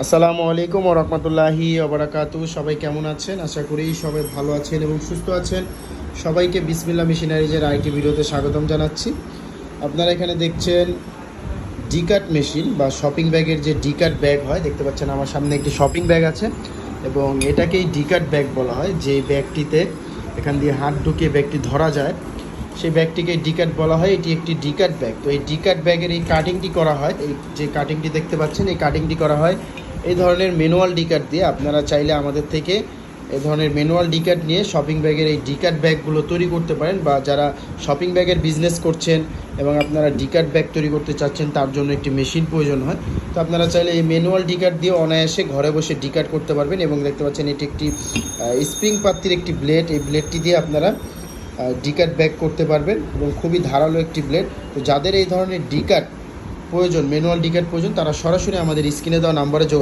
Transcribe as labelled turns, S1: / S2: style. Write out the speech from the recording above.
S1: আসসালামু আলাইকুম ওয়া রাহমাতুল্লাহি ওয়া বারাকাতুহু। সবাই কেমন আছেন? আশা করি সবাই ভালো আছেন এবং সুস্থ আছেন। সবাইকে বিসমিল্লাহ মেশিনারিজের আরেকটি ভিডিওতে স্বাগতম জানাচ্ছি। আপনারা এখানে দেখছেন ডিকাট মেশিন বা শপিং ব্যাগের যে ডিকাট ব্যাগ হয়, দেখতে পাচ্ছেন আমার সামনে একটি শপিং ব্যাগ আছে এবং এটাকেই ডিকাট ব্যাগ বলা হয়। যে ব্যাগটিতে এখান দিয়ে হাত ঢুকিয়ে ব্যাগটি ধরা যায়, সেই ব্যাগটিকে ডিকাট বলা হয়। এটি একটি ডিকাট ব্যাগ। তো এই ডিকাট ব্যাগের এই কাটিংটি করা হয়, এই যে কাটিংটি দেখতে পাচ্ছেন এই কাটিংটি করা হয় এই ধরনের ম্যানুয়াল ডিকাট দিয়ে। আপনারা চাইলে আমাদের থেকে এই ধরনের ম্যানুয়াল ডিকাট নিয়ে শপিং ব্যাগের এই ডিকাট ব্যাগগুলো তৈরি করতে পারেন, বা যারা শপিং ব্যাগের বিজনেস করছেন এবং আপনারা ডিকাট ব্যাগ তৈরি করতে চাচ্ছেন তার জন্য একটি মেশিন প্রয়োজন হয়। তো আপনারা চাইলে এই ম্যানুয়াল ডিকাট দিয়ে অনায়াসে ঘরে বসে ডিকাট করতে পারবেন। এবং দেখতে পাচ্ছেন এটি একটি স্প্রিং পাত্তির একটি ব্লেড। এই ব্লেডটি দিয়ে আপনারা ডিকাট ব্যাগ করতে পারবেন এবং খুবই ধারালো একটি ব্লেড। তো যাদের এই ধরনের ডিকাট প্রয়োজন, ম্যানুয়াল ডিকাট প্রয়োজন, তারা সরাসরি আমাদের স্ক্রিনে দেওয়া নাম্বারে যোগাযোগ